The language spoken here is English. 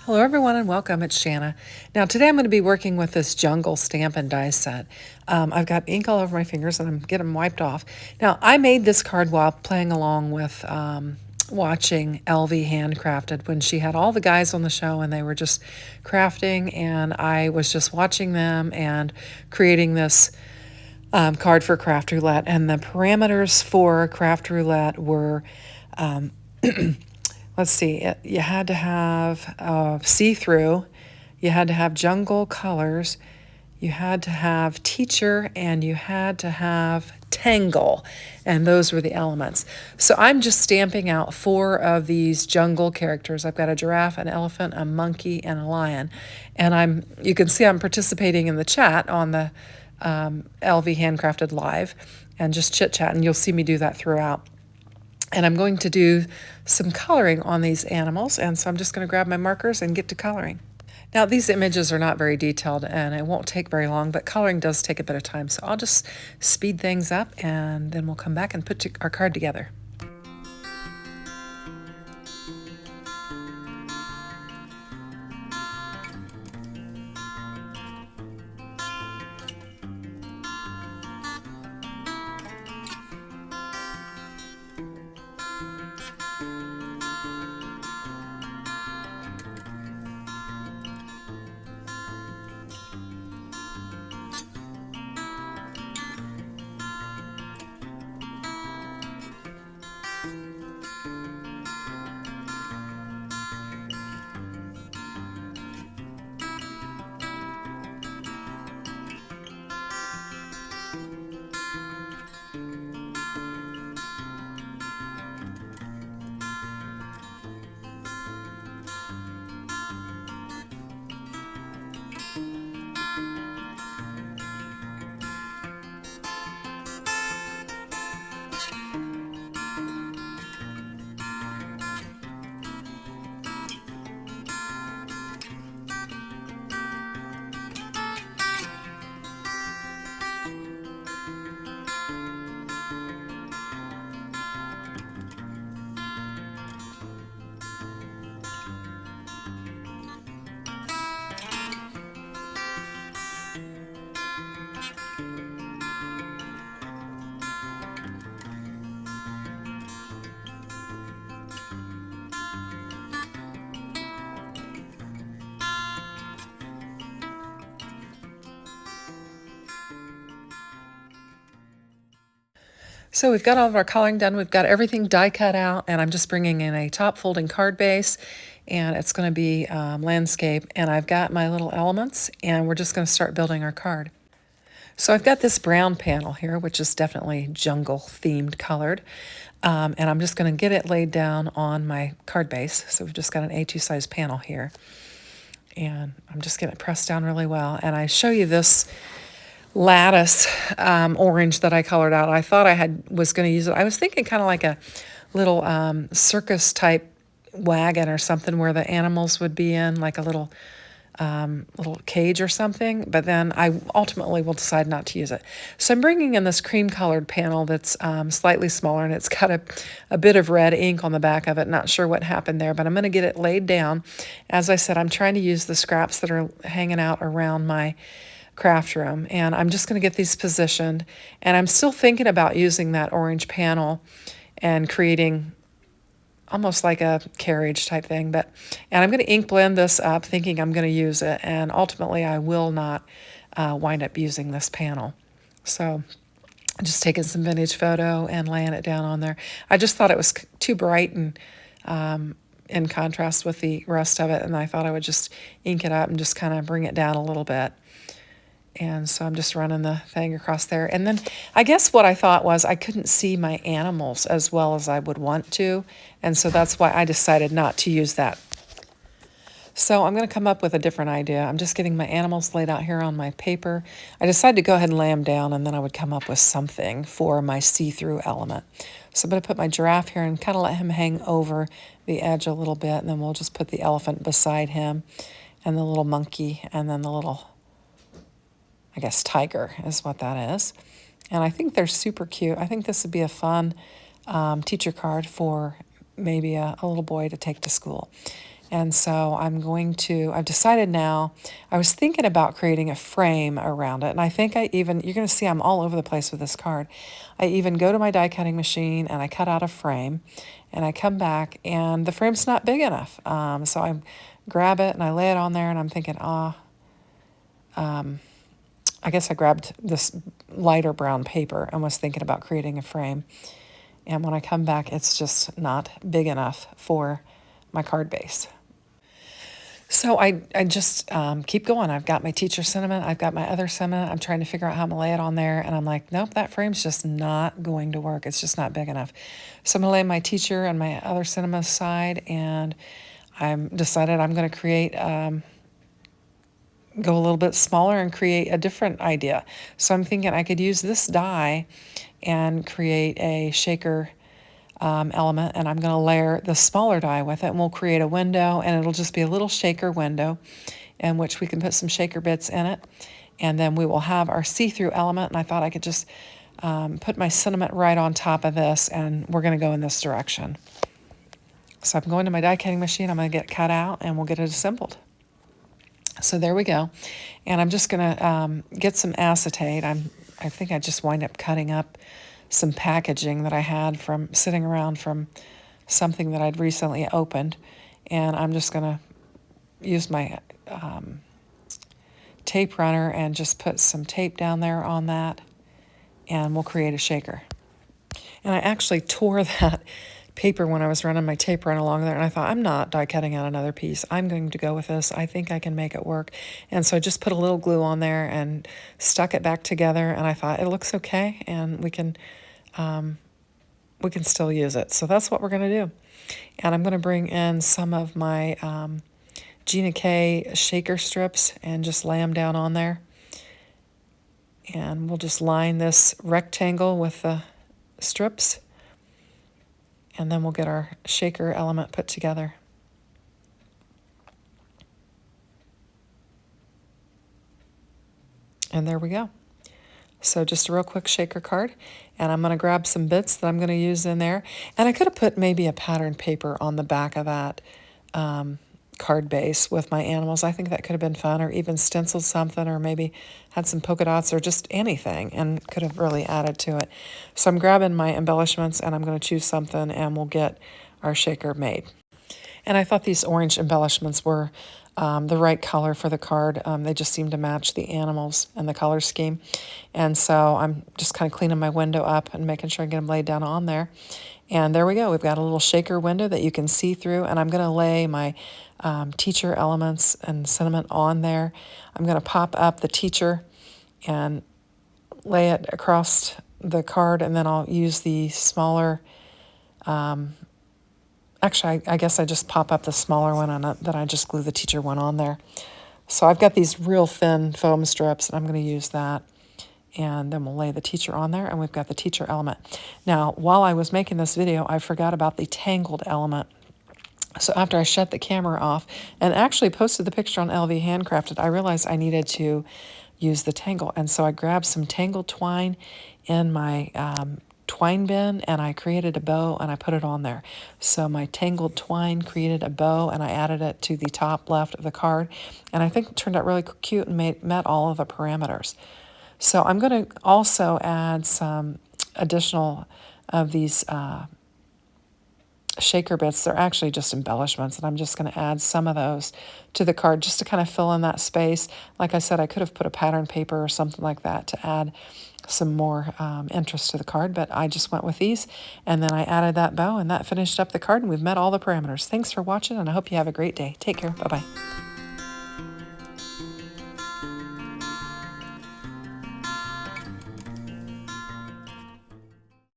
Hello everyone and welcome, it's Shanna. Now today I'm going to be working with this jungle stamp and die set. I've got ink all over my fingers and I'm getting them wiped off. Now I made this card while playing along with watching LV Handcrafted when she had all the guys on the show and they were just crafting, and I was just watching them and creating this card for Craft Roulette. And the parameters for Craft Roulette were let's see, you had to have see-through, you had to have jungle colors, you had to have teacher, and you had to have tangle, and those were the elements. So I'm just stamping out 4 of these jungle characters. I've got a giraffe, an elephant, a monkey, and a lion. And you can see I'm participating in the chat on the LV Handcrafted Live and just chit-chat, and you'll see me do that throughout. And I'm going to do some coloring on these animals, and so I'm just going to grab my markers and get to coloring. Now these images are not very detailed and it won't take very long, but coloring does take a bit of time, so I'll just speed things up and then we'll come back and put our card together. So we've got all of our coloring done, we've got everything die cut out, and I'm just bringing in a top folding card base, and it's going to be landscape, and I've got my little elements, and we're just going to start building our card. So I've got this brown panel here, which is definitely jungle themed colored, and I'm just going to get it laid down on my card base. So we've just got an A2 size panel here, and I'm just getting it pressed down really well. And I show you this lattice orange that I colored out. I thought was going to use it. I was thinking kind of like a little circus type wagon or something where the animals would be in, like a little cage or something, but then I ultimately will decide not to use it. So I'm bringing in this cream colored panel that's slightly smaller, and it's got a bit of red ink on the back of it. Not sure what happened there, but I'm going to get it laid down. As I said, I'm trying to use the scraps that are hanging out around my craft room, and I'm just going to get these positioned, and I'm still thinking about using that orange panel and creating almost like a carriage type thing, and I'm going to ink blend this up thinking I'm going to use it, and ultimately I will not wind up using this panel. So I'm just taking some vintage photo and laying it down on there. I just thought it was too bright and in contrast with the rest of it, and I thought I would just ink it up and just kind of bring it down a little bit. And so I'm just running the thing across there. And then I guess what I thought was I couldn't see my animals as well as I would want to. And so that's why I decided not to use that. So I'm going to come up with a different idea. I'm just getting my animals laid out here on my paper. I decided to go ahead and lay them down, and then I would come up with something for my see-through element. So I'm going to put my giraffe here and kind of let him hang over the edge a little bit. And then we'll just put the elephant beside him, and the little monkey, and then the little, I guess, tiger is what that is. And I think they're super cute. I think this would be a fun teacher card for maybe a little boy to take to school. And so I've decided now, I was thinking about creating a frame around it. And I think you're going to see I'm all over the place with this card. I even go to my die cutting machine and I cut out a frame and I come back and the frame's not big enough. So I grab it and I lay it on there and I'm thinking, I guess I grabbed this lighter brown paper and was thinking about creating a frame. And when I come back, it's just not big enough for my card base. So I just keep going. I've got my teacher sentiment. I've got my other sentiment. I'm trying to figure out how I'm going to lay it on there. And I'm like, nope, that frame's just not going to work. It's just not big enough. So I'm going to lay my teacher and my other sentiment aside. And I'm decided I'm going to create, go a little bit smaller and create a different idea. So I'm thinking I could use this die and create a shaker element, and I'm going to layer the smaller die with it, and we'll create a window, and it'll just be a little shaker window in which we can put some shaker bits in it, and then we will have our see-through element, and I thought I could just put my sentiment right on top of this, and we're going to go in this direction. So I'm going to my die cutting machine, I'm going to get it cut out, and we'll get it assembled. So there we go, and I'm just going to get some acetate. I think I just wind up cutting up some packaging that I had from sitting around from something that I'd recently opened, and I'm just going to use my tape runner and just put some tape down there on that, and we'll create a shaker. And I actually tore that paper when I was running my tape run along there, and I thought, I'm not die cutting out another piece. I'm going to go with this. I think I can make it work. And so I just put a little glue on there and stuck it back together, and I thought it looks okay, and we can still use it. So that's what we're going to do. And I'm going to bring in some of my Gina K shaker strips and just lay them down on there. And we'll just line this rectangle with the strips. And then we'll get our shaker element put together. And there we go. So just a real quick shaker card, and I'm going to grab some bits that I'm going to use in there. And I could have put maybe a pattern paper on the back of that card base with my animals. I think that could have been fun, or even stenciled something, or maybe had some polka dots or just anything, and could have really added to it. So I'm grabbing my embellishments, and I'm going to choose something, and we'll get our shaker made. And I thought these orange embellishments were the right color for the card. They just seem to match the animals and the color scheme. And so I'm just kind of cleaning my window up and making sure I get them laid down on there. And there we go. We've got a little shaker window that you can see through. And I'm going to lay my teacher elements and sentiment on there. I'm going to pop up the teacher and lay it across the card. And then I'll use the smaller... Actually, I guess I just pop up the smaller one on it, then I just glue the teacher one on there. So I've got these real thin foam strips, and I'm going to use that. And then we'll lay the teacher on there, and we've got the teacher element. Now, while I was making this video, I forgot about the tangled element. So after I shut the camera off and actually posted the picture on LV Handcrafted, I realized I needed to use the tangle. And so I grabbed some tangled twine in my twine bin, and I created a bow and I put it on there. So my tangled twine created a bow, and I added it to the top left of the card, and I think it turned out really cute and met all of the parameters. So I'm going to also add some additional of these shaker bits. They're actually just embellishments, and I'm just going to add some of those to the card just to kind of fill in that space. Like I said, I could have put a pattern paper or something like that to add some more interest to the card, but I just went with these, and then I added that bow, and that finished up the card, and we've met all the parameters. Thanks for watching, and I hope you have a great day. Take care. Bye-bye.